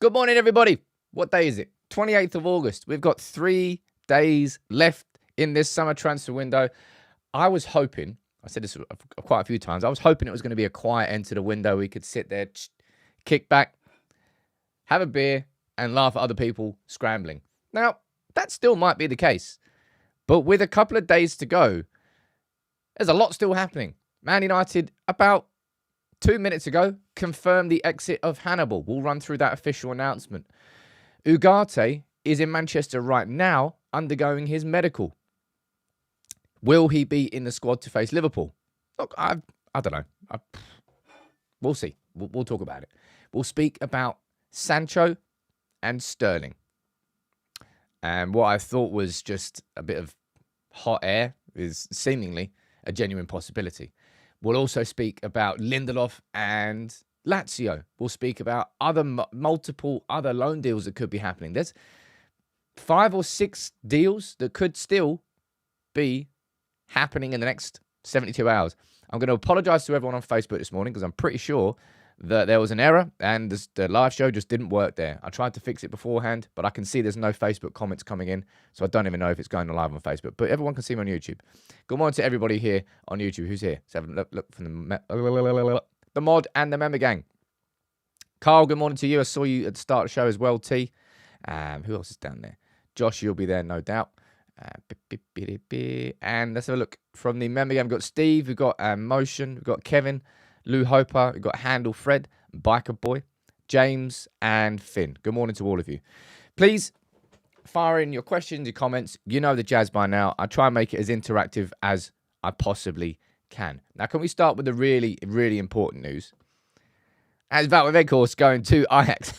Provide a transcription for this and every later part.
Good morning, everybody. What day is it? 28th of August. We've got 3 days left in this summer transfer window. I was hoping, I said this quite a few times, I was hoping it was going to be a quiet end to the window. We could sit there, kick back, have a beer, and laugh at other people scrambling. Now, that still might be the case. But with a couple of days to go, there's a lot still happening. Man United, about 2 minutes ago, confirmed the exit of Hannibal. We'll run through that official announcement. Ugarte is in Manchester right now, undergoing his medical. Will he be in the squad to face Liverpool? Look, I don't know. We'll see. We'll talk about it. We'll speak about Sancho and Sterling. And what I thought was just a bit of hot air is seemingly a genuine possibility. We'll also speak about Lindelof and Lazio. We'll speak about multiple other loan deals that could be happening. There's 5 or 6 deals that could still be happening in the next 72 hours. I'm going to apologize to everyone on Facebook this morning because I'm pretty sure that there was an error and the live show just didn't work there. I tried to fix it beforehand, but I can see there's no Facebook comments coming in, so I don't even know if it's going live on Facebook. But everyone can see me on YouTube. Good morning to everybody here on YouTube. Who's here? Let's have a look from the mod and the member gang. Carl, good morning to you. I saw you at the start of the show as well, T. Who else is down there? Josh, you'll be there, no doubt. And let's have a look from the member gang. We've got Steve, we've got Motion, we've got Kevin, Lou Hoper, we've got Handle Fred, Biker Boy, James, and Finn. Good morning to all of you. Please fire in your questions, your comments. You know the jazz by now. I try and make it as interactive as I possibly can. Now, can we start with the really, really important news? As Wout Weghorst going to Ajax.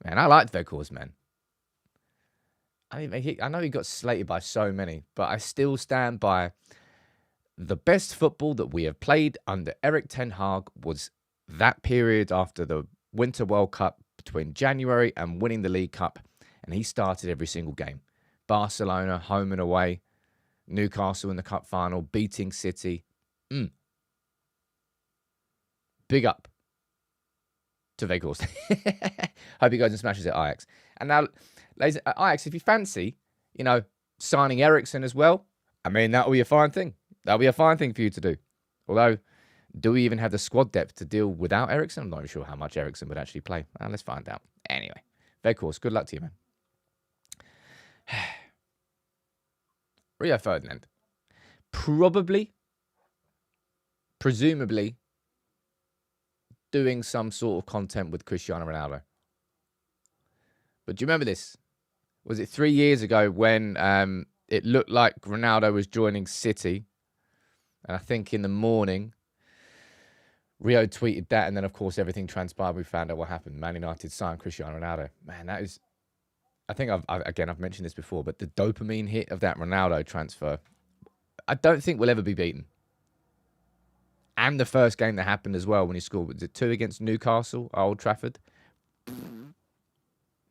Man, I liked Weghorst, man. I know he got slated by so many, but I still stand by the best football that we have played under Erik ten Hag was that period after the Winter World Cup between January and winning the League Cup, and he started every single game. Barcelona, home and away, Newcastle in the Cup final, beating City. Big up to Weghorst. Hope he goes and smashes at Ajax. And now, ladies, at Ajax, if you fancy, signing Eriksen as well, I mean, that'll be a fine thing. That'll be a fine thing for you to do. Although, do we even have the squad depth to deal without Eriksen? I'm not sure how much Eriksen would actually play. Let's find out. Anyway, Weghorst, good luck to you, man. Rio Ferdinand. Presumably, doing some sort of content with Cristiano Ronaldo. But do you remember this? Was it 3 years ago when it looked like Ronaldo was joining City? And I think in the morning, Rio tweeted that. And then, of course, everything transpired. We found out what happened. Man United signed Cristiano Ronaldo. Man, that is... I think, I've mentioned this before, but the dopamine hit of that Ronaldo transfer, I don't think will ever be beaten. And the first game that happened as well when he scored, was it 2 against Newcastle at Old Trafford?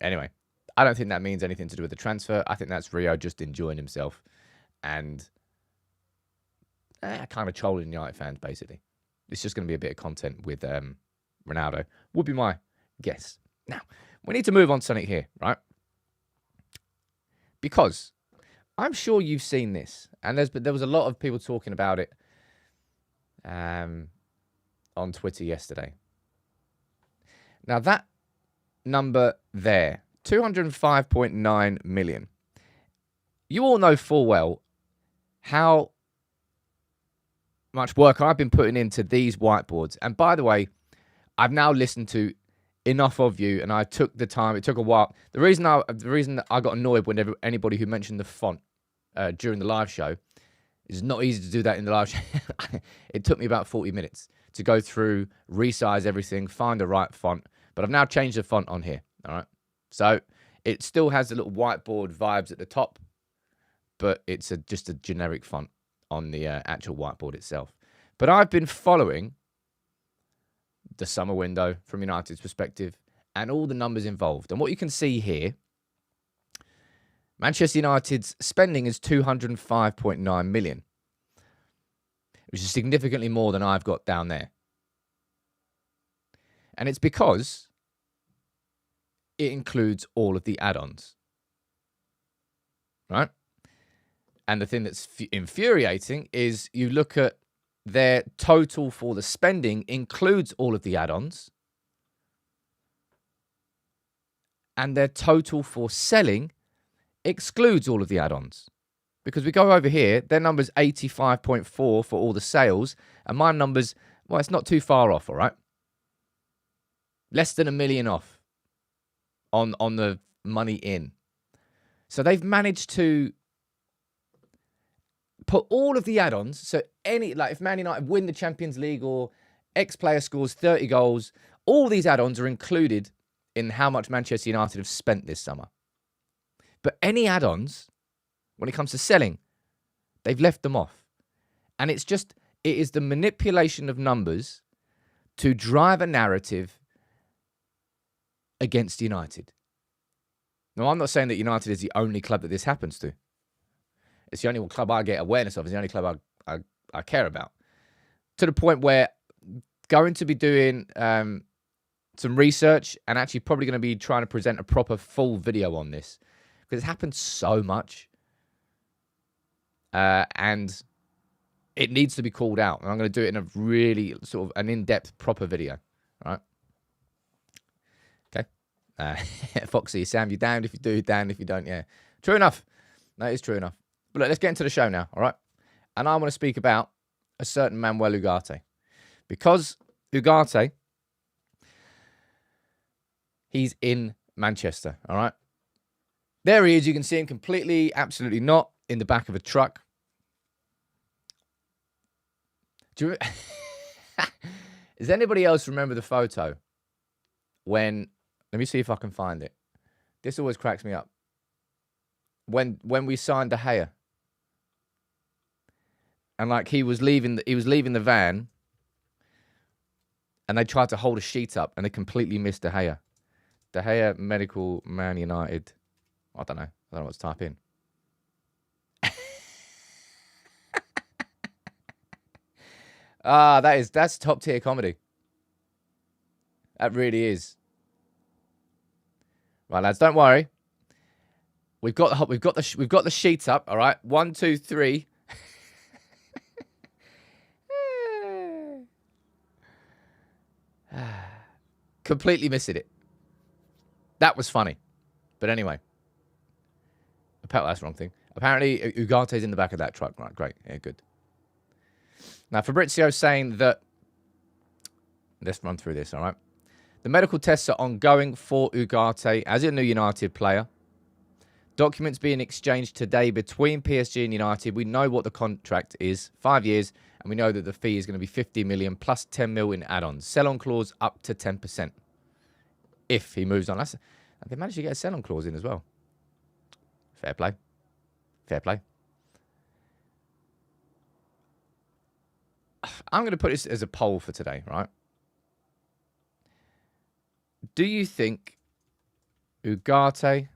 Anyway, I don't think that means anything to do with the transfer. I think that's Rio just enjoying himself and kind of trolling United fans, basically. It's just going to be a bit of content with Ronaldo, would be my guess. Now, we need to move on to something here, right? Because I'm sure you've seen this, and there was a lot of people talking about it on Twitter yesterday. Now, that number there, 205.9 million. You all know full well how much work I've been putting into these whiteboards. And by the way, I've now listened to enough of you, and I took the time. It took a while. The reason that I got annoyed whenever anybody who mentioned the font during the live show is not easy to do that in the live show. It took me about 40 minutes to go through, resize everything, find the right font. But I've now changed the font on here. All right. So it still has the little whiteboard vibes at the top, but it's just a generic font on the actual whiteboard itself. But I've been following the summer window from United's perspective and all the numbers involved. And what you can see here, Manchester United's spending is 205.9 million, which is significantly more than I've got down there. And it's because it includes all of the add-ons, right? And the thing that's infuriating is you look at their total for the spending includes all of the add-ons, and their total for selling excludes all of the add-ons. Because we go over here, their number's 85.4 for all the sales, and my number's, well, it's not too far off, all right? Less than $1 million off on the money in. So they've managed to put all of the add-ons, so if Man United win the Champions League or X player scores 30 goals, all these add-ons are included in how much Manchester United have spent this summer. But any add-ons, when it comes to selling, they've left them off. And it is the manipulation of numbers to drive a narrative against United. Now, I'm not saying that United is the only club that this happens to. It's the only club I get awareness of. It's the only club I care about. To the point where going to be doing some research and actually probably going to be trying to present a proper full video on this. Because it's happened so much. And it needs to be called out. And I'm going to do it in a really sort of an in-depth proper video. Right? Okay. Foxy, Sam, you're damned if you do, damned if you don't. Yeah. True enough. That is true enough. But look, let's get into the show now, all right? And I want to speak about a certain Manuel Ugarte. Because Ugarte, he's in Manchester, all right? There he is. You can see him completely, absolutely not, in the back of a truck. Does anybody else remember the photo when... Let me see if I can find it. This always cracks me up. When we signed De Gea, and like he was leaving the van, and they tried to hold a sheet up, and they completely missed De Gea. De Gea medical Man United. I don't know what to type in. That's top tier comedy. That really is. Right, lads, don't worry. We've got the sheet up. All right, 1, 2, 3. Completely missing it. That was funny, but anyway. That's the wrong thing. Apparently, Ugarte's in the back of that truck. Right, great, yeah, good. Now, Fabrizio's saying that. Let's run through this. All right. The medical tests are ongoing for Ugarte as a new United player. Documents being exchanged today between PSG and United. We know what the contract is, 5 years, and we know that the fee is going to be 50 million plus 10 mil in add-ons. Sell-on clause up to 10% if he moves on. They managed to get a sell-on clause in as well. Fair play. Fair play. I'm going to put this as a poll for today, right? Do you think Ugarte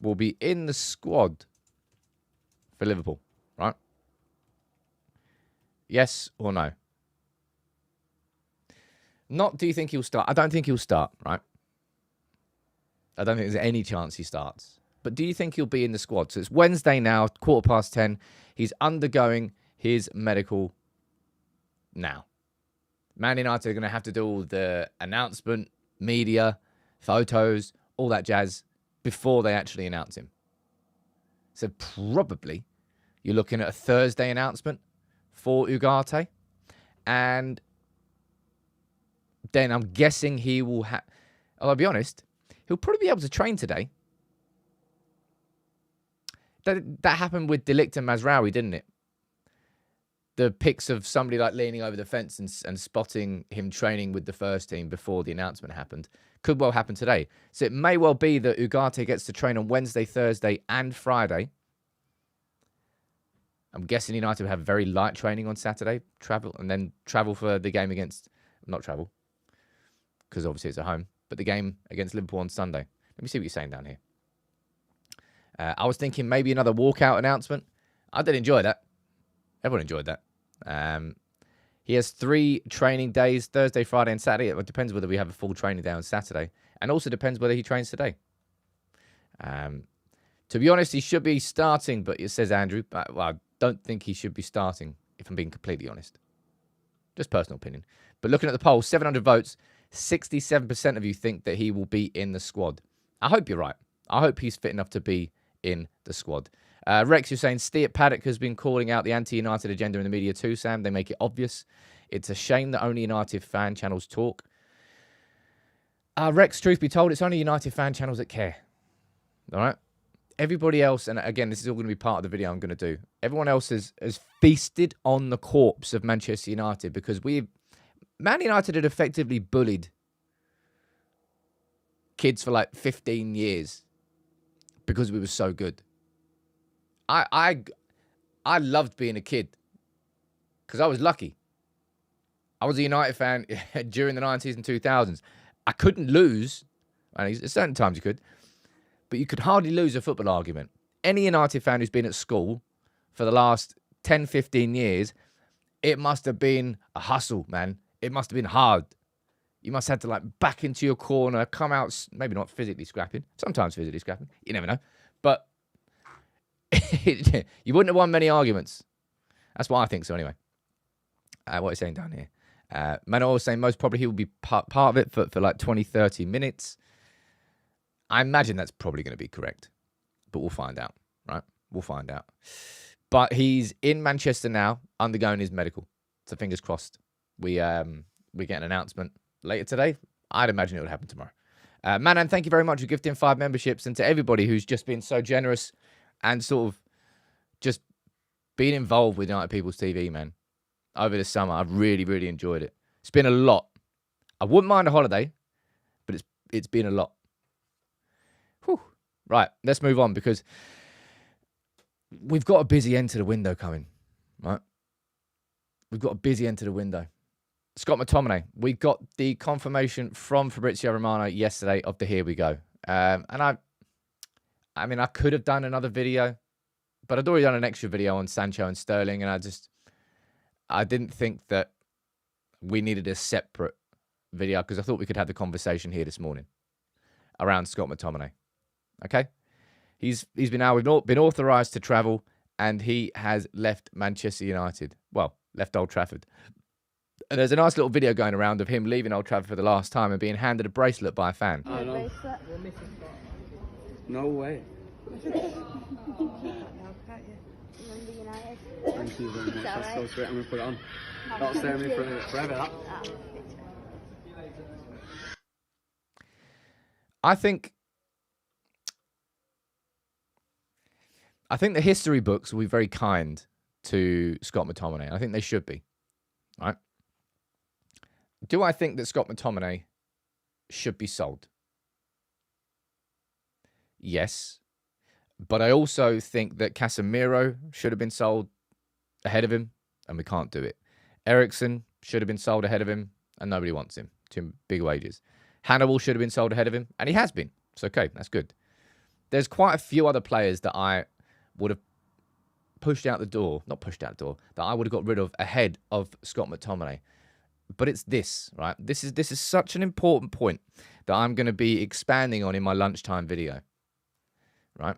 will be in the squad for Liverpool, right? Yes or no? Not do you think he'll start? I don't think he'll start, right? I don't think there's any chance he starts. But do you think he'll be in the squad? So it's Wednesday now, 10:15. He's undergoing his medical now. Man United are going to have to do all the announcement, media, photos, all that jazz before they actually announce him. So probably you're looking at a Thursday announcement for Ugarte. And then I'm guessing he will have... I'll be honest, he'll probably be able to train today. That happened with De Ligt and Mazraoui, didn't it? The pics of somebody like leaning over the fence and spotting him training with the first team before the announcement happened could well happen today. So it may well be that Ugarte gets to train on Wednesday, Thursday, and Friday. I'm guessing United will have very light training on Saturday, travel for the game against... Not travel, because obviously it's at home, but the game against Liverpool on Sunday. Let me see what you're saying down here. I was thinking maybe another walkout announcement. I did enjoy that. Everyone enjoyed that. He has 3 training days, Thursday, Friday, and Saturday. It depends whether we have a full training day on Saturday. And also depends whether he trains today. To be honest, he should be starting, but it says Andrew. But, well, I don't think he should be starting, if I'm being completely honest. Just personal opinion. But looking at the poll, 700 votes, 67% of you think that he will be in the squad. I hope you're right. I hope he's fit enough to be in the squad. Rex, you're saying Stuart Paddock has been calling out the anti-United agenda in the media too, Sam. They make it obvious. It's a shame that only United fan channels talk. Rex, truth be told, it's only United fan channels that care. All right? Everybody else, and again, this is all going to be part of the video I'm going to do. Everyone else has feasted on the corpse of Manchester United because Man United had effectively bullied kids for like 15 years because we were so good. I loved being a kid because I was lucky. I was a United fan during the 90s and 2000s. I couldn't lose. And at certain times you could. But you could hardly lose a football argument. Any United fan who's been at school for the last 10, 15 years, it must have been a hustle, man. It must have been hard. You must have to like back into your corner, come out, maybe not physically scrapping. Sometimes physically scrapping. You never know. But you wouldn't have won many arguments. That's what I think so anyway. What are you saying down here? Manuel was saying most probably he will be part of it for like 20, 30 minutes. I imagine that's probably going to be correct. But we'll find out, right? We'll find out. But he's in Manchester now, undergoing his medical. So fingers crossed. We get an announcement later today. I'd imagine it would happen tomorrow. Manan, thank you very much for gifting 5 memberships. And to everybody who's just been so generous and sort of just being involved with United People's TV, man, over the summer. I've really, really enjoyed it. It's been a lot. I wouldn't mind a holiday, but it's been a lot. Whew. Right, let's move on because we've got a busy end to the window coming, right? We've got a busy end to the window. Scott McTominay, we got the confirmation from Fabrizio Romano yesterday of the here we go. And I mean, I could have done another video, but I'd already done an extra video on Sancho and Sterling, and I didn't think that we needed a separate video because I thought we could have the conversation here this morning around Scott McTominay. Okay? We've been authorised to travel, and he has left Manchester United. Well, left Old Trafford. And there's a nice little video going around of him leaving Old Trafford for the last time and being handed a bracelet by a fan. I know. No way. Thank you very much. That's so sweet. I'm going to put it on. That'll stay on me forever, that. I think the history books will be very kind to Scott McTominay. I think they should be. Right? Do I think that Scott McTominay should be sold? Yes. But I also think that Casemiro should have been sold ahead of him, and we can't do it. Eriksen should have been sold ahead of him, and nobody wants him. Too big wages. Hannibal should have been sold ahead of him, and he has been. It's okay. That's good. There's quite a few other players that I would have pushed out the door. Not pushed out the door. That I would have got rid of ahead of Scott McTominay. But it's this, right? This is such an important point that I'm going to be expanding on in my lunchtime video. Right?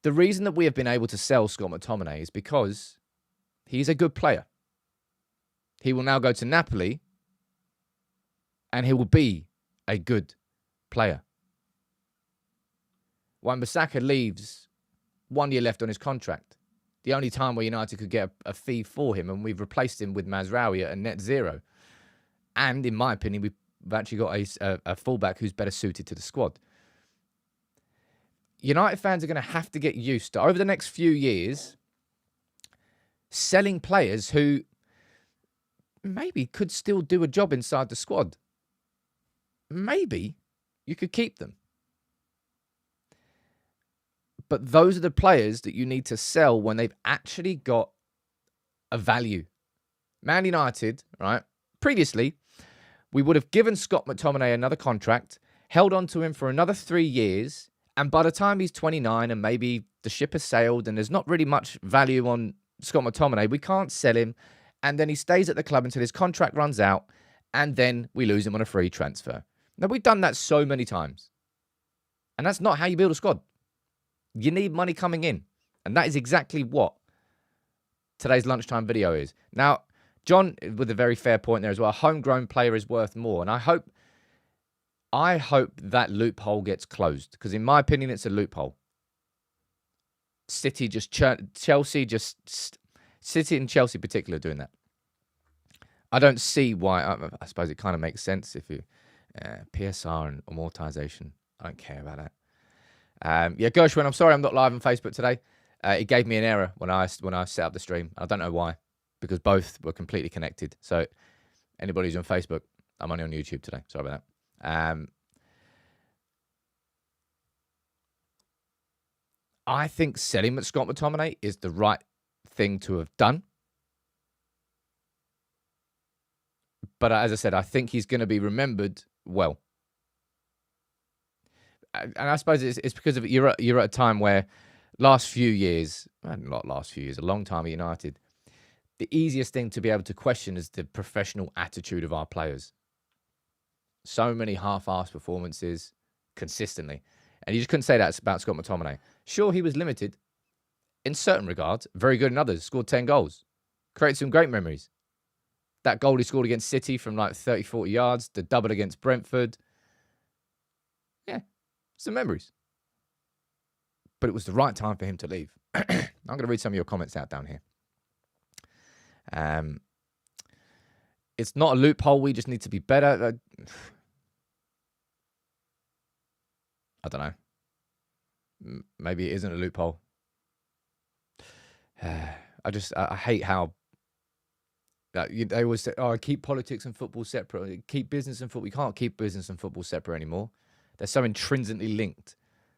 The reason that we have been able to sell Scott McTominay is because he's a good player. He will now go to Napoli and he will be a good player. Wan-Bissaka leaves 1 year left on his contract. The only time where United could get a fee for him, and we've replaced him with Mazraoui at a net zero. And in my opinion, we've actually got a fullback who's better suited to the squad. United fans are going to have to get used to, over the next few years, selling players who maybe could still do a job inside the squad. Maybe you could keep them. But those are the players that you need to sell when they've actually got a value. Man United, right? Previously, we would have given Scott McTominay another contract, held on to him for another 3 years, and by the time he's 29 and maybe the ship has sailed and there's not really much value on Scott McTominay, we can't sell him, and then he stays at the club until his contract runs out, and then we lose him on a free transfer. Now, we've done that so many times. And that's not how you build a squad. You need money coming in. And that is exactly what today's lunchtime video is. Now, John, with a very fair point there as well, a homegrown player is worth more. And I hope that loophole gets closed. Because in my opinion, it's a loophole. City and Chelsea in particular doing that. I don't see why. I suppose it kind of makes sense if you PSR and amortization. I don't care about that. Gershwin, I'm sorry I'm not live on Facebook today. It gave me an error when I set up the stream. I don't know why, because both were completely connected. So anybody who's on Facebook, I'm only on YouTube today. Sorry about that. I think selling McTominay is the right thing to have done. But as I said, I think he's going to be remembered well. And I suppose it's because of you're at a time where a long time at United, the easiest thing to be able to question is the professional attitude of our players. So many half-assed performances consistently. And you just couldn't say that about Scott McTominay. Sure, he was limited in certain regards, very good in others, scored 10 goals, created some great memories. That goal he scored against City from like 30, 40 yards, the double against Brentford. Yeah, some memories. But it was the right time for him to leave. I'm going to read some of your comments out down here. It's not a loophole. We just need to be better. I don't know. Maybe it isn't a loophole. I hate how they always say, "Oh, keep politics and football separate. Keep business and football." We can't keep business and football separate anymore. They're so intrinsically linked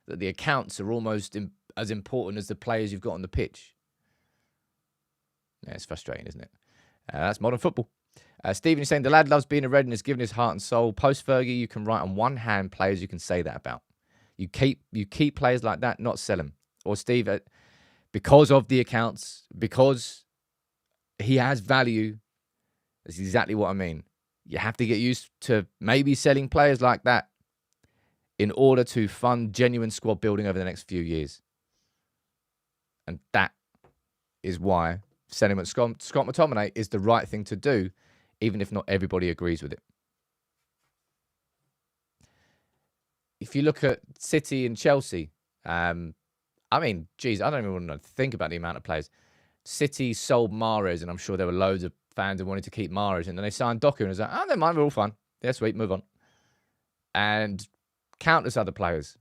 that the accounts are almost as important as the players you've got on the pitch. Yeah, it's frustrating, isn't it? That's modern football. Stephen is saying the lad loves being a Red and has given his heart and soul. Post Fergie, you can write on one hand players you can say that about. You keep players like that, not sell them. Or Steve, because of the accounts, because he has value. That's exactly what I mean. You have to get used to maybe selling players like that in order to fund genuine squad building over the next few years. And that is why selling Scott McTominay is the right thing to do, even if not everybody agrees with it. If you look at City and Chelsea, I mean, geez, I don't even want to think about the amount of players. City sold Mahrez, and I'm sure there were loads of fans who wanted to keep Mahrez, and then they signed Doku, and it was like, oh, never mind, we're all fine. Yeah, sweet, move on. And countless other players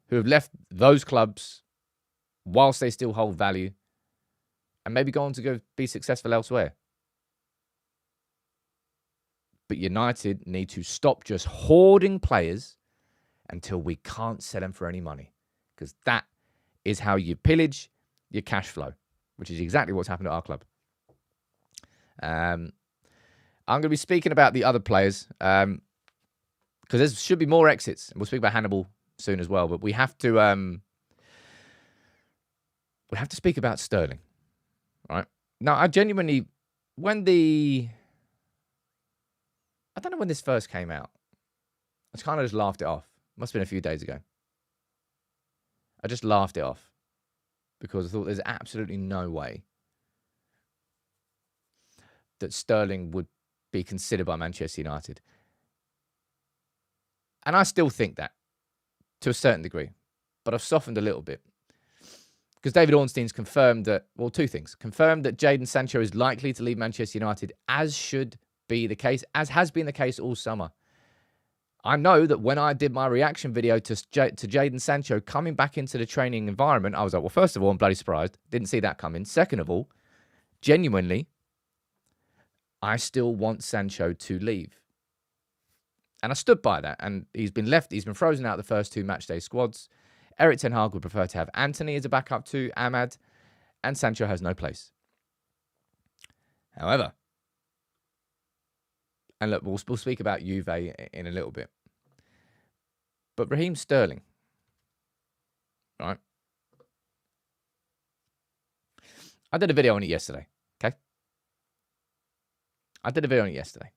who have left those clubs whilst they still hold value and maybe go on to go be successful elsewhere. But United need to stop just hoarding players until we can't sell them for any money, because that is how you pillage your cash flow, which is exactly what's happened at our club. I'm going to be speaking about the other players because there should be more exits. We'll speak about Hannibal soon as well, but we have to speak about Sterling. Right now, I genuinely, I don't know when this first came out. I kind of just laughed it off. Must have been a few days ago. I just laughed it off because I thought there's absolutely no way that Sterling would be considered by Manchester United. And I still think that to a certain degree, but I've softened a little bit. Because David Ornstein's confirmed that, well, two things. Confirmed that Jadon Sancho is likely to leave Manchester United, as should be the case, as has been the case all summer. I know that when I did my reaction video to Jadon Sancho coming back into the training environment, I was like, well, first of all, I'm bloody surprised. Didn't see that coming. Second of all, genuinely, I still want Sancho to leave. And I stood by that. And he's been frozen out of the first two matchday squads. Erik ten Hag would prefer to have Anthony as a backup to Ahmad, and Sancho has no place. However, and look, we'll speak about Juve in a little bit. But Raheem Sterling, right? I did a video on it yesterday, okay? I did a video on it yesterday.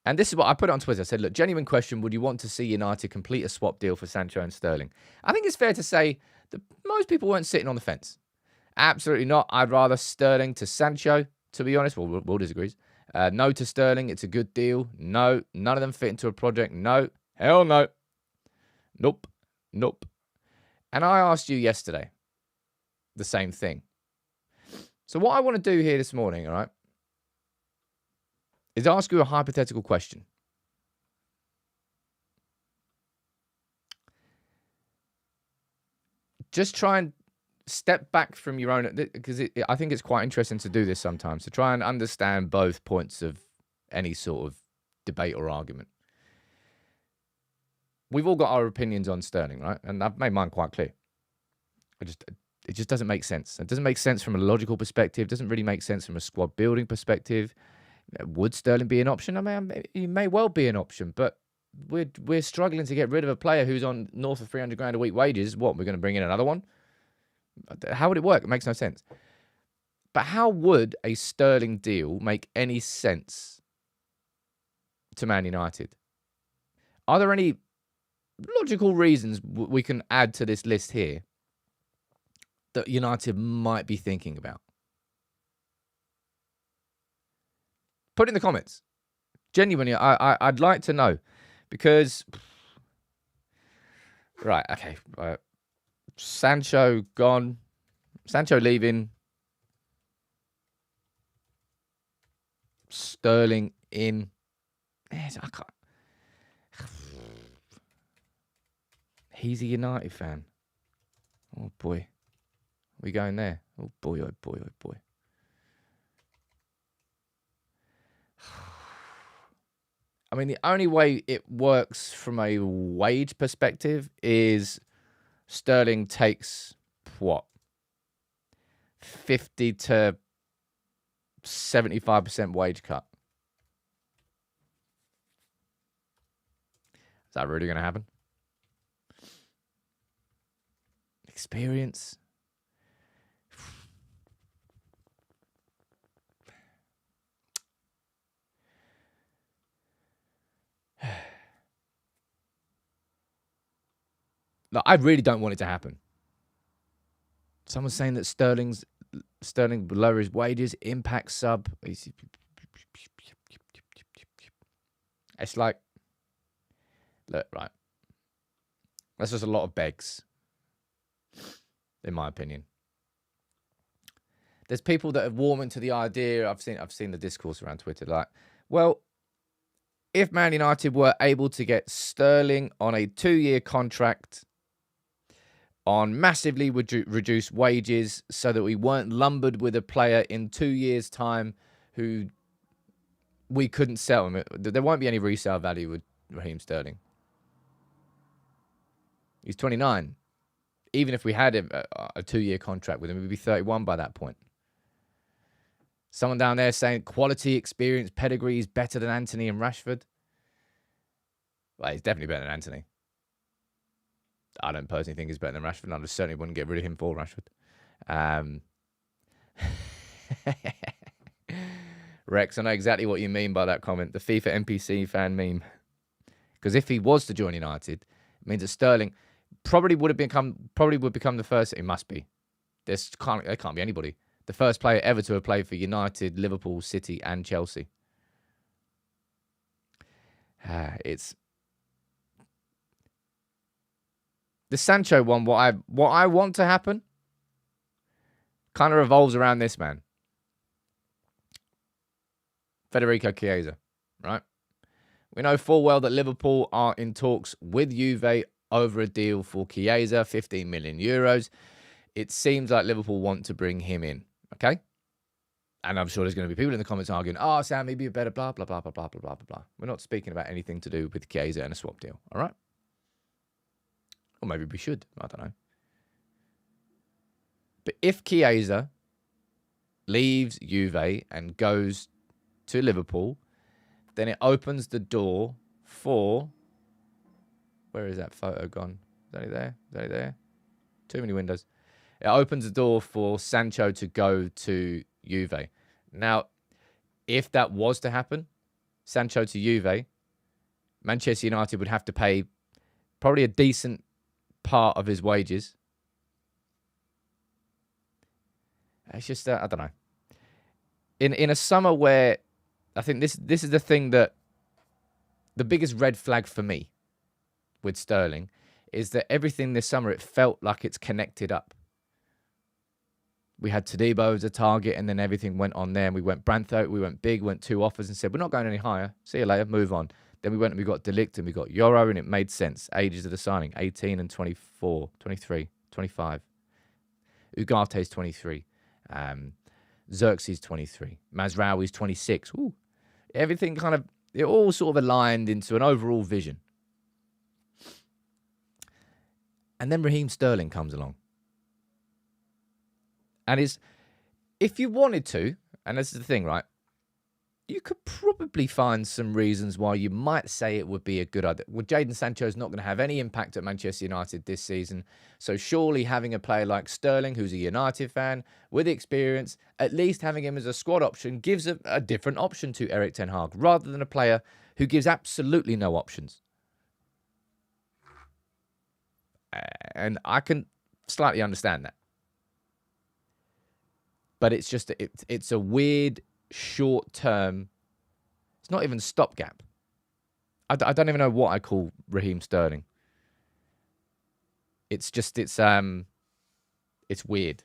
And this is what I put it on Twitter. I said, look, genuine question. Would you want to see United complete a swap deal for Sancho and Sterling? I think it's fair to say that most people weren't sitting on the fence. Absolutely not. I'd rather Sterling to Sancho, to be honest. Well, we'll disagree. No to Sterling. It's a good deal. No. None of them fit into a project. No. Hell no. Nope. Nope. And I asked you yesterday the same thing. So what I want to do here this morning, all right, is ask you a hypothetical question. Just try and step back from your own, because I think it's quite interesting to do this sometimes, to try and understand both points of any sort of debate or argument. We've all got our opinions on Sterling, right? And I've made mine quite clear. It just doesn't make sense. It doesn't make sense from a logical perspective. It doesn't really make sense from a squad building perspective. Would Sterling be an option? I mean, he may well be an option, but we're struggling to get rid of a player who's on north of 300 grand a week wages. What, we're going to bring in another one? How would it work? It makes no sense. But how would a Sterling deal make any sense to Man United? Are there any logical reasons we can add to this list here that United might be thinking about? Put it in the comments. Genuinely, I'd like to know. Because, right, okay. Sancho gone. Sancho leaving. Sterling in. I can't. He's a United fan. Oh, boy. We going there? Oh, boy, oh, boy, oh, boy. I mean, the only way it works from a wage perspective is Sterling takes, what, 50 to 75% wage cut. Is that really going to happen? Experience? Look, I really don't want it to happen. Someone's saying that Sterling will lower his wages, impact sub. It's like, look, right. That's just a lot of begs, in my opinion. There's people that have warmed into the idea. I've seen the discourse around Twitter. Like, well, if Man United were able to get Sterling on a 2-year contract on massively reduced wages so that we weren't lumbered with a player in 2 years' time who we couldn't sell him. There won't be any resale value with Raheem Sterling. He's 29. Even if we had a 2-year contract with him, we'd be 31 by that point. Someone down there saying quality, experience, pedigree is better than Anthony and Rashford. Well, he's definitely better than Anthony. I don't personally think he's better than Rashford. I certainly wouldn't get rid of him for Rashford. Rex, I know exactly what you mean by that comment. The FIFA NPC fan meme. Because if he was to join United, it means that Sterling probably would become the first. It must be. There can't be anybody. The first player ever to have played for United, Liverpool, City, and Chelsea. It's the Sancho one. What I want to happen kind of revolves around this man, Federico Chiesa, right? We know full well that Liverpool are in talks with Juve over a deal for Chiesa, 15 million euros. It seems like Liverpool want to bring him in, okay? And I'm sure there's going to be people in the comments arguing, oh, Sam, maybe a better blah, blah, blah, blah, blah, blah, blah, blah. We're not speaking about anything to do with Chiesa and a swap deal, all right? Or maybe we should, I don't know. But if Chiesa leaves Juve and goes to Liverpool, then it opens the door for... Where is that photo gone? Is that there? Is that there? Too many windows. It opens the door for Sancho to go to Juve. Now, if that was to happen, Sancho to Juve, Manchester United would have to pay probably a decent part of his wages. It's just, I don't know. In a summer where I think this is the thing that the biggest red flag for me with Sterling is that everything this summer, it felt like it's connected up. We had Todibo as a target, and then everything went on there. And we went Brantho, we went big, went 2 offers and said, we're not going any higher. See you later, move on. Then we went and we got De Ligt and we got Euro, and it made sense. Ages of the signing, 18 and 24, 23, 25. Ugarte's 23. Xerxes 23. Mazraoui's 26. Ooh. Everything kind of, it all sort of aligned into an overall vision. And then Raheem Sterling comes along. And if you wanted to, and this is the thing, right? You could probably find some reasons why you might say it would be a good idea. Well, Jadon Sancho is not going to have any impact at Manchester United this season. So surely having a player like Sterling, who's a United fan, with experience, at least having him as a squad option gives a different option to Erik ten Hag, rather than a player who gives absolutely no options. And I can slightly understand that. But it's just, it's a weird short-term, it's not even stopgap. I don't even know what I call Raheem Sterling. It's just, it's weird.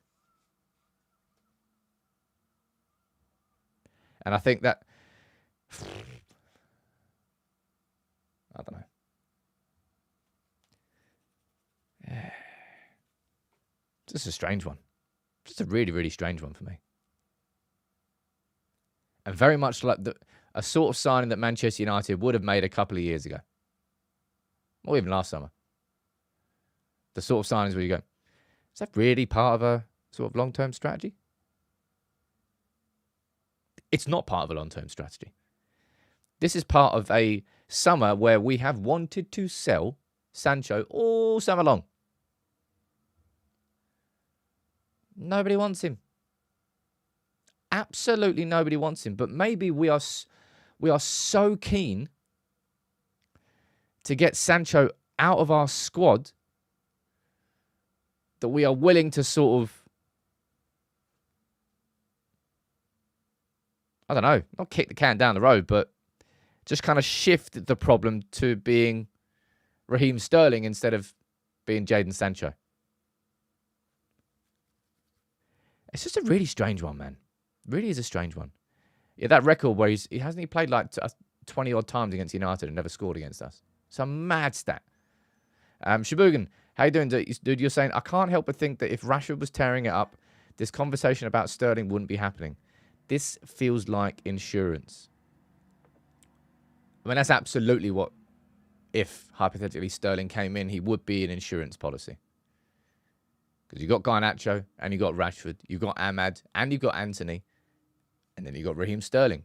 And I think that, I don't know. It's just a strange one. Just a really, really strange one for me. And very much like a sort of signing that Manchester United would have made a couple of years ago. Or even last summer. The sort of signings where you go, is that really part of a sort of long-term strategy? It's not part of a long-term strategy. This is part of a summer where we have wanted to sell Sancho all summer long. Nobody wants him. Absolutely nobody wants him. But maybe we are so keen to get Sancho out of our squad that we are willing to sort of, I don't know, not kick the can down the road, but just kind of shift the problem to being Raheem Sterling instead of being Jadon Sancho. It's just a really strange one, man. Really is a strange one. Yeah, that record where he hasn't played like 20 odd times against United and never scored against us. It's a mad stat. Shabugan, how you doing, dude? You're saying, I can't help but think that if Rashford was tearing it up, this conversation about Sterling wouldn't be happening. This feels like insurance. I mean, that's absolutely what, if hypothetically Sterling came in, he would be an insurance policy. Because you've got Garnacho and you've got Rashford, you've got Ahmad and you've got Anthony, and then you've got Raheem Sterling.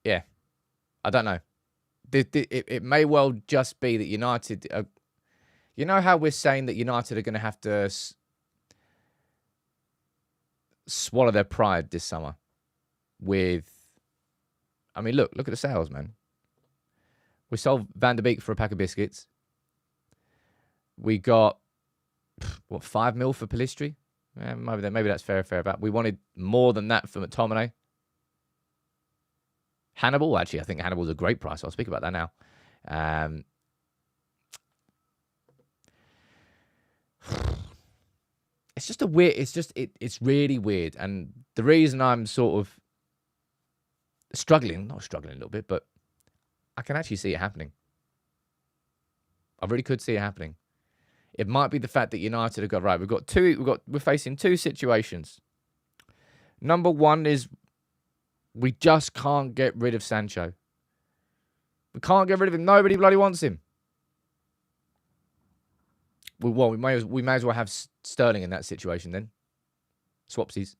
Yeah, I don't know. It may well just be that United, you know how we're saying that United are going to have to swallow their pride this summer with, I mean, look at the sales, man. We sold Van der Beek for a pack of biscuits. We got, what, 5 mil for Pellistri? Yeah, maybe that's fair about. We wanted more than that for McTominay. Hannibal, actually, I think Hannibal's a great price. I'll speak about that now. It's just a weird, it's really weird. And the reason I'm sort of not struggling a little bit, but I can actually see it happening. I really could see it happening. It might be the fact that United have got, right, we're facing 2 situations. Number 1 is we just can't get rid of Sancho. We can't get rid of him. Nobody bloody wants him. Well, we may as well have Sterling in that situation then. Swapsies.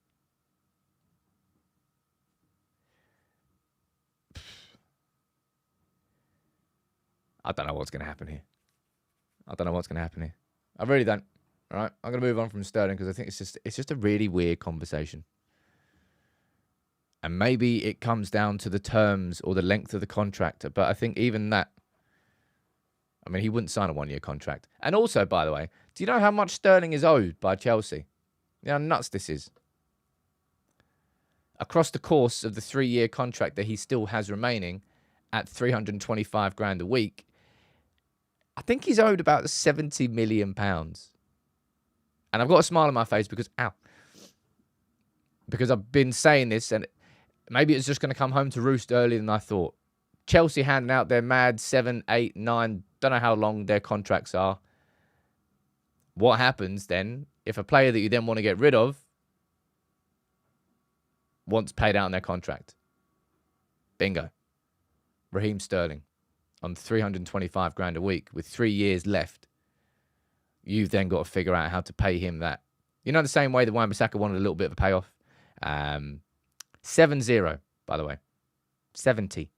I don't know what's going to happen here. I really don't. All right, I'm going to move on from Sterling because I think it's just a really weird conversation. And maybe it comes down to the terms or the length of the contract. But I think even that, I mean, he wouldn't sign a 1-year contract. And also, by the way, do you know how much Sterling is owed by Chelsea? You know how nuts this is? Across the course of the 3-year contract that he still has remaining at 325 grand a week, I think he's owed about 70 million pounds. And I've got a smile on my face because, because I've been saying this and maybe it's just going to come home to roost earlier than I thought. Chelsea handing out their mad 7, 8, 9, don't know how long their contracts are. What happens then if a player that you then want to get rid of wants paid out on their contract? Bingo. Raheem Sterling on 325 grand a week with 3 years left. You've then got to figure out how to pay him that. You know, the same way that Wan-Bissaka wanted a little bit of a payoff. 7-0, by the way. 70.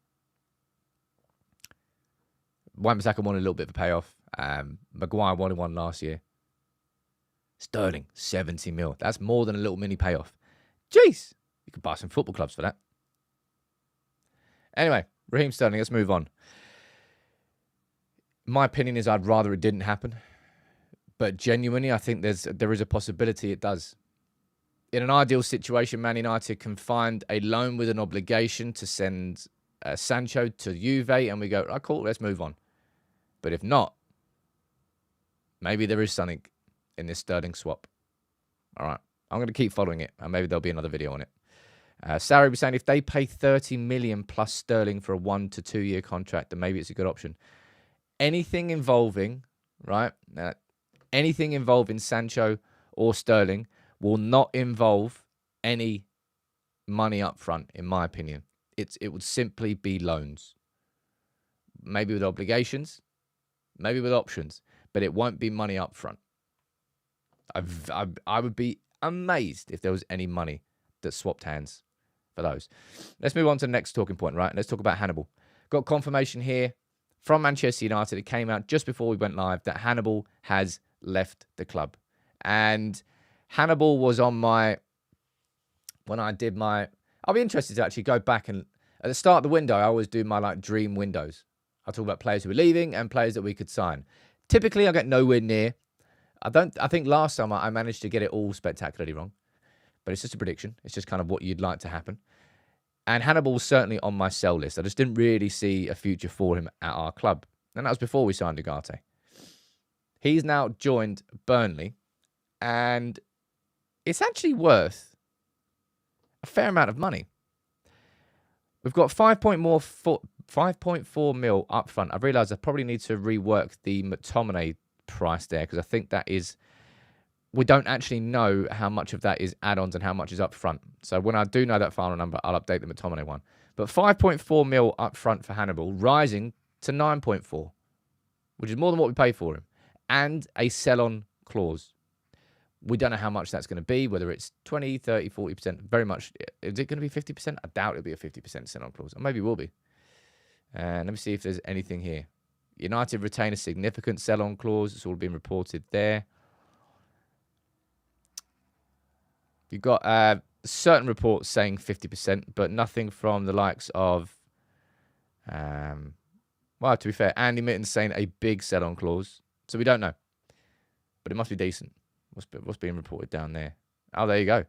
Wan-Bissaka wanted a little bit of a payoff. Maguire wanted one last year. Sterling, 70 mil. That's more than a little mini payoff. Jeez. You could buy some football clubs for that. Anyway, Raheem Sterling, let's move on. My opinion is I'd rather it didn't happen. But genuinely, I think there is a possibility it does. In an ideal situation, Man United can find a loan with an obligation to send Sancho to Juve, and we go, oh, cool, let's move on. But if not, maybe there is something in this Sterling swap. All right, I'm going to keep following it, and maybe there'll be another video on it. Sarah was saying if they pay 30 million plus Sterling for a 1 to 2 year contract, then maybe it's a good option. Anything involving, right? Anything involving Sancho or Sterling will not involve any money up front, in my opinion. It would simply be loans. Maybe with obligations, maybe with options, but it won't be money up front. I would be amazed if there was any money that swapped hands for those. Let's move on to the next talking point, right? Let's talk about Hannibal. Got confirmation here from Manchester United. It came out just before we went live that Hannibal has left the club. And Hannibal was on my, when I did my, I'll be interested to actually go back and at the start of the window, I always do my like dream windows. I talk about players who were leaving and players that we could sign. Typically, I get nowhere near. I think last time I managed to get it all spectacularly wrong, but it's just a prediction. It's just kind of what you'd like to happen. And Hannibal was certainly on my sell list. I just didn't really see a future for him at our club. And that was before we signed Ugarte. He's now joined Burnley, and it's actually worth a fair amount of money. We've got 5.4 mil up front. I've realised I probably need to rework the McTominay price there because I think that is, we don't actually know how much of that is add-ons and how much is up front. So when I do know that final number, I'll update the McTominay one. But 5.4 mil up front for Hannibal, rising to 9.4, which is more than what we paid for him. And a sell-on clause. We don't know how much that's going to be, whether it's 20, 30, 40%. Very much. Is it going to be 50%? I doubt it'll be a 50% sell-on clause. Or maybe it will be. Let me see if there's anything here. United retain a significant sell-on clause. It's all been reported there. You've got certain reports saying 50%, but nothing from the likes of, well, to be fair, Andy Mitten's saying a big sell-on clause. So we don't know. But it must be decent. What's being reported down there? Oh, there you go.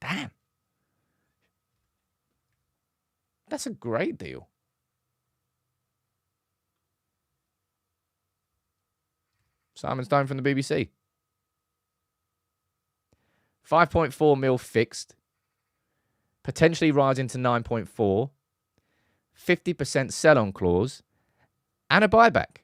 Damn. That's a great deal. Simon Stone from the BBC. 5.4 mil fixed. Potentially rising to 9.4. 50% sell-on clause. And a buyback.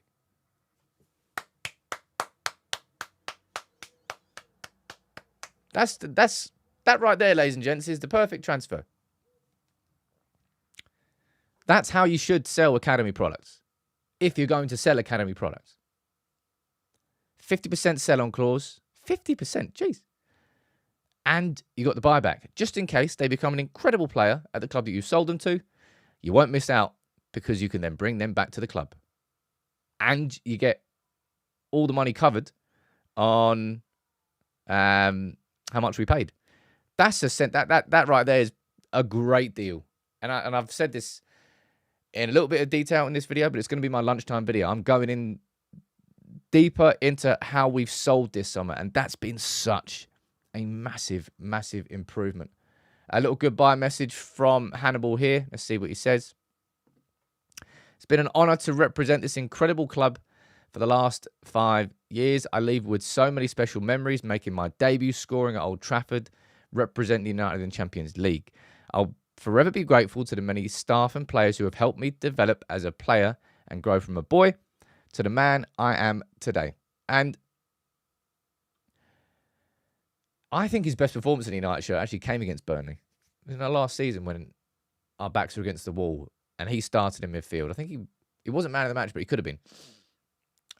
That right there, ladies and gents, is the perfect transfer. That's how you should sell academy products. If you're going to sell academy products. 50% sell-on clause. 50%, jeez. And you got the buyback. Just in case they become an incredible player at the club that you sold them to, you won't miss out because you can then bring them back to the club. And you get all the money covered on how much we paid. That's that right there is a great deal. And I've said this in a little bit of detail in this video, but it's going to be my lunchtime video. I'm going in deeper into how we've sold this summer, and that's been such a massive, massive improvement. A little goodbye message from Hannibal here. Let's see what he says. It's been an honour to represent this incredible club for the last 5 years. I leave with so many special memories, making my debut, scoring at Old Trafford, representing United in Champions League. I'll forever be grateful to the many staff and players who have helped me develop as a player and grow from a boy to the man I am today. And I think his best performance in the United shirt actually came against Burnley. In our last season when our backs were against the wall and he started in midfield. I think he wasn't man of the match, but he could have been.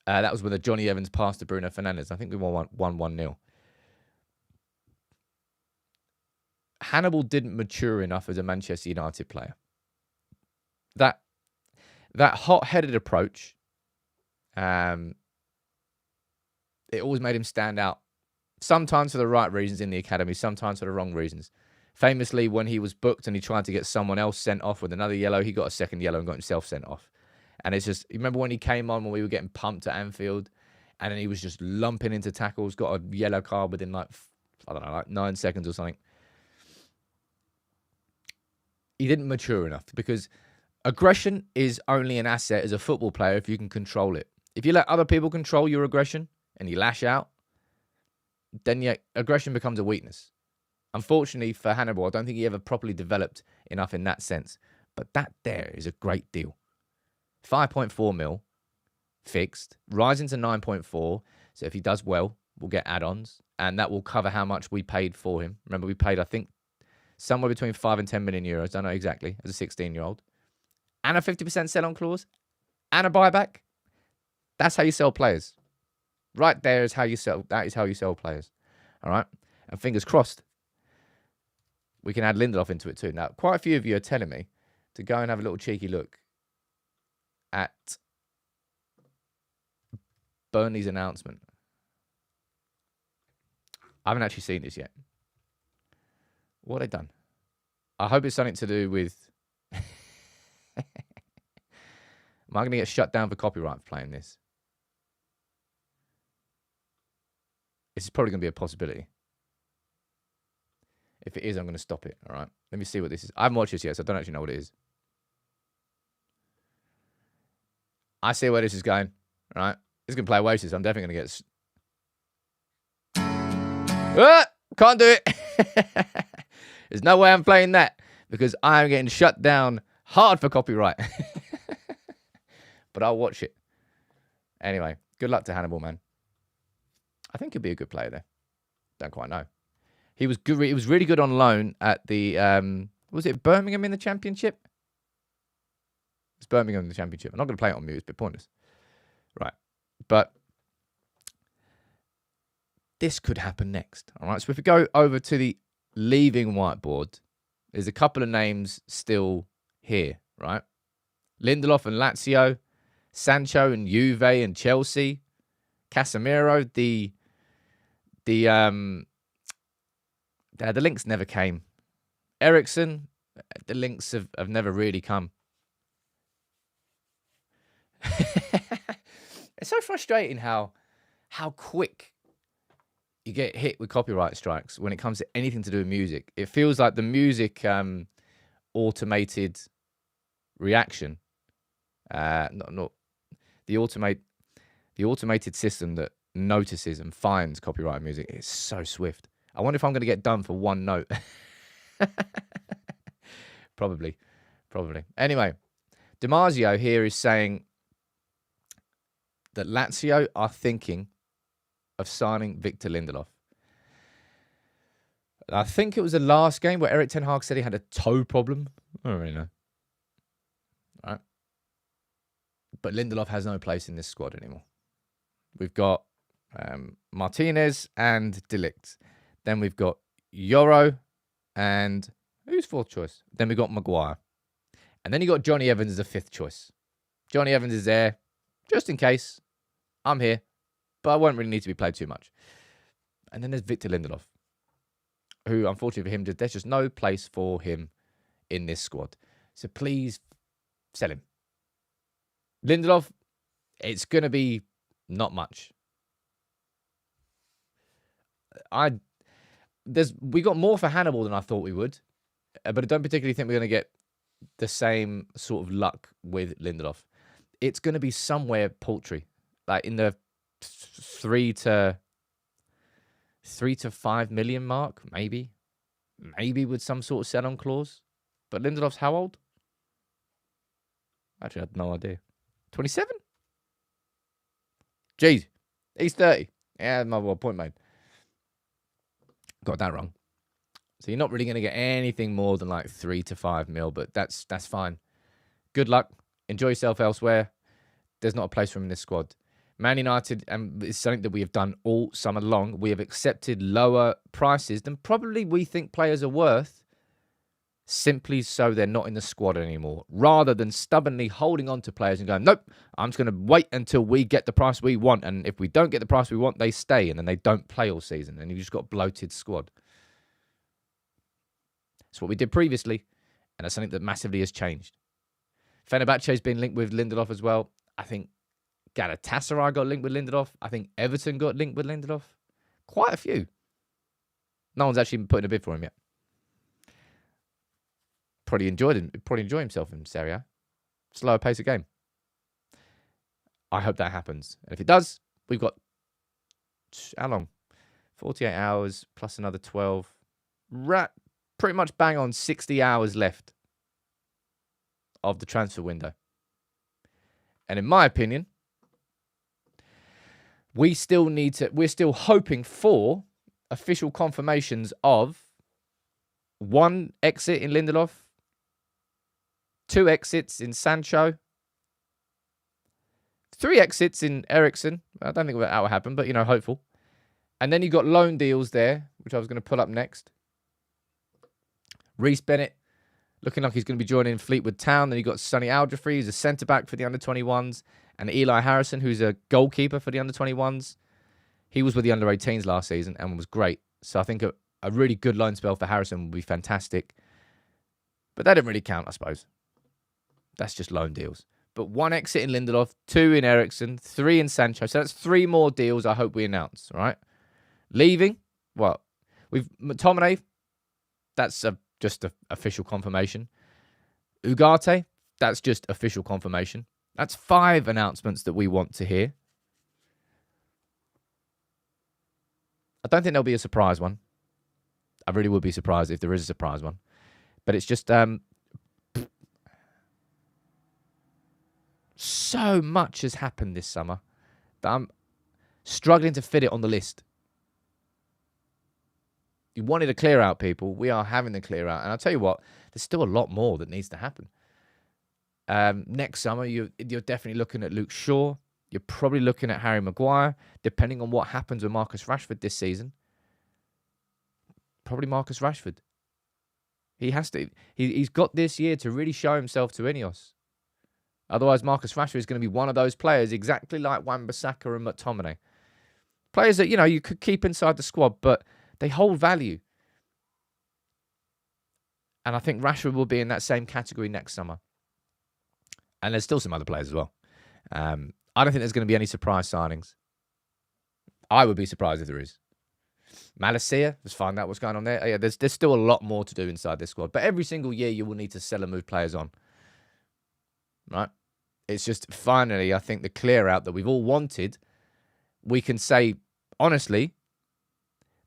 That was with a Johnny Evans pass to Bruno Fernandes. I think we won 1-0. Hannibal didn't mature enough as a Manchester United player. That hot-headed approach, it always made him stand out. Sometimes for the right reasons in the academy, sometimes for the wrong reasons. Famously, when he was booked and he tried to get someone else sent off with another yellow, he got a second yellow and got himself sent off. And it's just, you remember when he came on when we were getting pumped at Anfield and then he was just lumping into tackles, got a yellow card within like 9 seconds or something. He didn't mature enough because aggression is only an asset as a football player if you can control it. If you let other people control your aggression and you lash out, then your aggression becomes a weakness. Unfortunately for Hannibal, I don't think he ever properly developed enough in that sense. But that there is a great deal. 5.4 mil fixed, rising to 9.4. So if he does well, we'll get add-ons. And that will cover how much we paid for him. Remember, we paid, I think, somewhere between 5 and 10 million euros. Don't know exactly, as a 16-year-old. And a 50% sell-on clause. And a buyback. That's how you sell players. Right there is how you sell. That is how you sell players. All right? And fingers crossed, we can add Lindelof into it too. Now, quite a few of you are telling me to go and have a little cheeky look at Burnley's announcement. I haven't actually seen this yet. What have they done? I hope it's something to do with... Am I going to get shut down for copyright for playing this? This is probably going to be a possibility. If it is, I'm going to stop it. All right. Let me see what this is. I haven't watched this yet, so I don't actually know what it is. I see where this is going. All right. It's going to play Oasis. I'm definitely going to get... Can't do it. There's no way I'm playing that because I am getting shut down hard for copyright. But I'll watch it. Anyway, good luck to Hannibal, man. I think he'll be a good player there. Don't quite know. He was good. He was really good on loan at the, was it Birmingham in the Championship? It's Birmingham in the Championship. I'm not going to play it on mute. It's a bit pointless. Right. But this could happen next. All right. So if we go over to the leaving whiteboard, there's a couple of names still here, right? Lindelof and Lazio, Sancho and Juve and Chelsea, Casemiro, the links never came. Eriksen, the links have never really come. It's so frustrating how quick you get hit with copyright strikes when it comes to anything to do with music. It feels like the music automated reaction, not the automated system that notices and finds copyright music is so swift. I wonder if I'm going to get done for one note. Probably. Anyway, DiMarzio here is saying that Lazio are thinking of signing Victor Lindelof. I think it was the last game where Erik ten Hag said he had a toe problem. I don't really know. All right. But Lindelof has no place in this squad anymore. We've got Martinez and De Ligt. Then we've got Yoro and who's fourth choice? Then we've got Maguire. And then you got Johnny Evans as a fifth choice. Johnny Evans is there just in case. I'm here. But I won't really need to be played too much. And then there's Victor Lindelof, who, unfortunately for him, there's just no place for him in this squad. So please sell him. Lindelof, it's going to be not much. We got more for Hannibal than I thought we would, but I don't particularly think we're going to get the same sort of luck with Lindelof. It's going to be somewhere paltry, like in the 3 to 5 million mark, maybe with some sort of sell-on clause. But Lindelof's how old? Actually, I had no idea. 27? Jeez, he's 30. Yeah, my point made. Got that wrong. So you're not really going to get anything more than like 3 to 5 mil, but that's fine. Good luck. Enjoy yourself elsewhere. There's not a place for him in this squad. Man United, and it's something that we have done all summer long. We have accepted lower prices than probably we think players are worth, simply so they're not in the squad anymore, rather than stubbornly holding on to players and going, nope, I'm just going to wait until we get the price we want. And if we don't get the price we want, they stay, and then they don't play all season. And you've just got a bloated squad. That's what we did previously, and that's something that massively has changed. Fenerbahce has been linked with Lindelof as well. I think Galatasaray got linked with Lindelof. I think Everton got linked with Lindelof. Quite a few. No one's actually putting a bid for him yet. Probably enjoy himself in Serie A. Slower pace of game. I hope that happens. And if it does, we've got, how long? 48 hours plus another 12. Pretty much bang on 60 hours left of the transfer window. And in my opinion, we're still hoping for official confirmations of 1 exit in Lindelof, 2 exits in Sancho, 3 exits in Eriksen. I don't think that will happen, but, hopeful. And then you've got loan deals there, which I was going to pull up next. Reece Bennett, looking like he's going to be joining Fleetwood Town. Then you've got Sonny Alderfree, who's a centre-back for the under-21s. And Eli Harrison, who's a goalkeeper for the under-21s. He was with the under-18s last season and was great. So I think a really good loan spell for Harrison would be fantastic. But that didn't really count, I suppose. That's just loan deals. But 1 exit in Lindelof, 2 in Eriksen, 3 in Sancho. So that's 3 more deals I hope we announce, all right? Leaving, well, we've McTominay, that's just an official confirmation. Ugarte, that's just official confirmation. That's 5 announcements that we want to hear. I don't think there'll be a surprise one. I really would be surprised if there is a surprise one. But it's just so much has happened this summer that I'm struggling to fit it on the list. You wanted to clear out, people. We are having the clear out. And I'll tell you what, there's still a lot more that needs to happen. Next summer, you're definitely looking at Luke Shaw. You're probably looking at Harry Maguire, depending on what happens with Marcus Rashford this season. Probably Marcus Rashford. He has to. He's got this year to really show himself to Ineos. Otherwise, Marcus Rashford is going to be one of those players, exactly like Wan-Bissaka and McTominay. Players that, you could keep inside the squad, but they hold value. And I think Rashford will be in that same category next summer. And there's still some other players as well. I don't think there's going to be any surprise signings. I would be surprised if there is. Malacia, let's find out what's going on there. Yeah, there's still a lot more to do inside this squad. But every single year you will need to sell and move players on. Right? It's just finally, I think, the clear out that we've all wanted, we can say, honestly,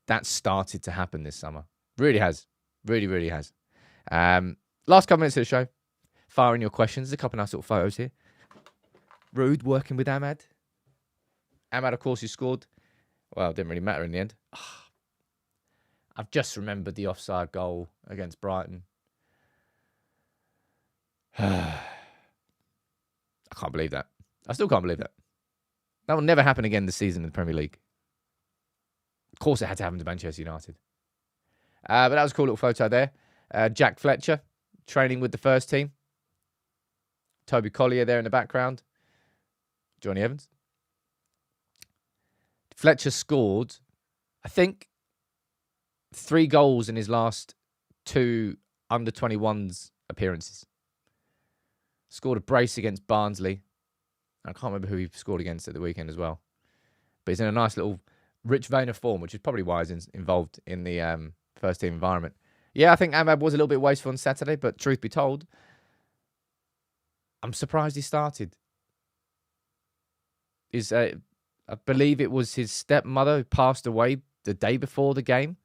that started to happen this summer. Really has. Really, really has. Last couple minutes of the show. Firing your questions. There's a couple of nice little photos here. Rude working with Ahmad. Ahmad, of course, who scored. Well, it didn't really matter in the end. I've just remembered the offside goal against Brighton. I can't believe that. I still can't believe that. That will never happen again this season in the Premier League. Of course, it had to happen to Manchester United. But that was a cool little photo there. Jack Fletcher training with the first team. Toby Collier there in the background. Johnny Evans. Fletcher scored I think 3 goals in his last 2 under-21s appearances. Scored a brace against Barnsley. I can't remember who he scored against at the weekend as well. But he's in a nice little rich vein of form, which is probably why he's involved in the first team environment. Yeah, I think Ahmad was a little bit wasteful on Saturday, but truth be told, I'm surprised he started. I believe it was his stepmother who passed away the day before the game.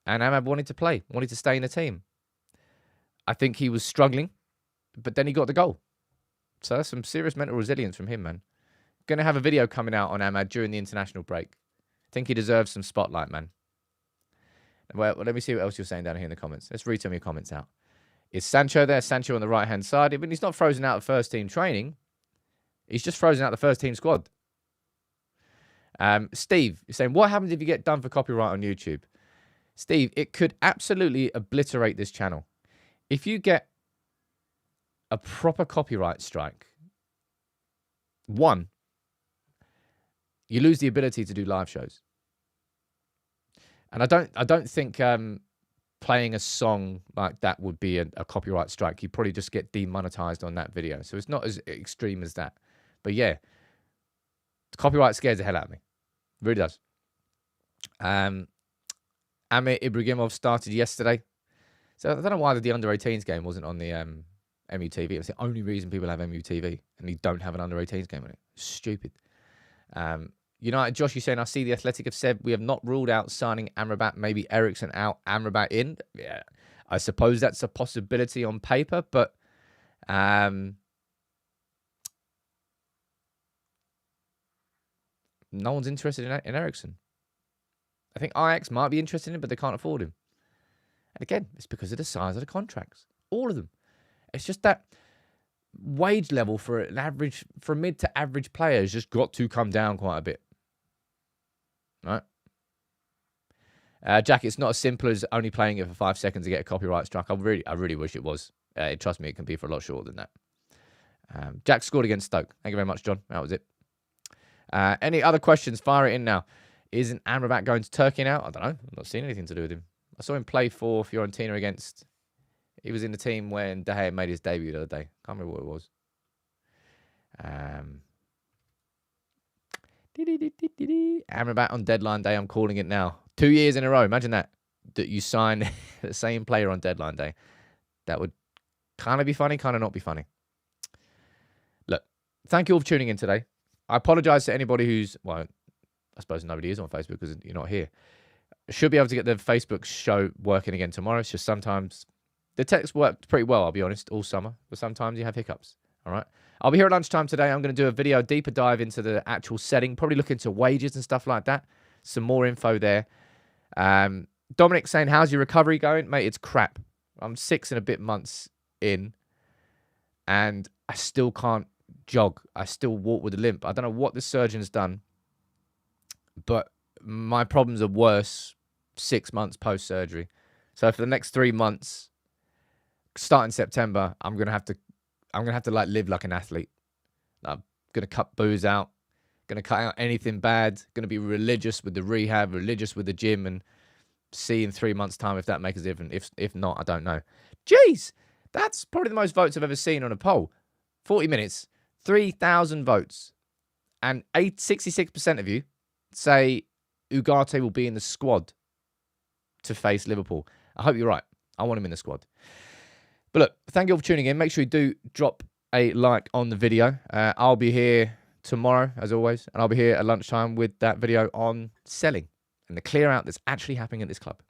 And Ahmad wanted to play, wanted to stay in the team. I think he was struggling, but then he got the goal. So that's some serious mental resilience from him, man. Going to have a video coming out on Ahmad during the international break. I think he deserves some spotlight, man. Well, let me see what else you're saying down here in the comments. Let's read some of your comments out. Is Sancho there? Sancho on the right-hand side. Even he's not frozen out of first team training. He's just frozen out the first team squad. Steve is saying, what happens if you get done for copyright on YouTube? Steve, it could absolutely obliterate this channel. If you get a proper copyright strike, one, you lose the ability to do live shows. And I don't think playing a song like that would be a copyright strike. You probably just get demonetized on that video. So it's not as extreme as that. But yeah, copyright scares the hell out of me. It really does. Amir Ibrahimov started yesterday. So I don't know why the under-18s game wasn't on the MUTV. It was the only reason people have MUTV. And you don't have an under-18s game on it. Stupid. United, Josh, you saying, I see the Athletic have said we have not ruled out signing Amrabat, maybe Eriksen out, Amrabat in. Yeah, I suppose that's a possibility on paper, but no one's interested in Eriksen. I think Ajax might be interested in him, but they can't afford him. And again, it's because of the size of the contracts. All of them. It's just that wage level for a mid to average player has just got to come down quite a bit. Right? Jack, it's not as simple as only playing it for 5 seconds to get a copyright strike. I really wish it was. Trust me, it can be for a lot shorter than that. Jack scored against Stoke. Thank you very much, John. That was it. Any other questions? Fire it in now. Isn't Amrabat going to Turkey now? I don't know. I've not seen anything to do with him. I saw him play for Fiorentina against... He was in the team when De Gea made his debut the other day. Can't remember what it was. Amrabat on deadline day. I'm calling it now. 2 years in a row. Imagine that you sign the same player on deadline day. That would kind of be funny, kind of not be funny. Look, thank you all for tuning in today. I apologize to anybody who's... Well, I suppose nobody is on Facebook because you're not here. Should be able to get the Facebook show working again tomorrow. It's just sometimes... The text worked pretty well, I'll be honest, all summer. But sometimes you have hiccups, all right? I'll be here at lunchtime today. I'm going to do a video, deeper dive into the actual setting. Probably look into wages and stuff like that. Some more info there. Dominic saying, how's your recovery going? Mate, it's crap. I'm 6 and a bit months in. And I still can't jog. I still walk with a limp. I don't know what the surgeon's done. But my problems are worse 6 months post-surgery. So for the next 3 months... Starting September, I'm gonna have to like live like an athlete. I'm gonna cut booze out, gonna cut out anything bad, gonna be religious with the rehab, religious with the gym, and see in 3 months' time if that makes a difference. If not, I don't know. Jeez, that's probably the most votes I've ever seen on a poll. 40 minutes, 3,000 votes, and 66% of you say Ugarte will be in the squad to face Liverpool. I hope you're right. I want him in the squad. But look, thank you all for tuning in. Make sure you do drop a like on the video. I'll be here tomorrow, as always, and I'll be here at lunchtime with that video on selling and the clear out that's actually happening at this club.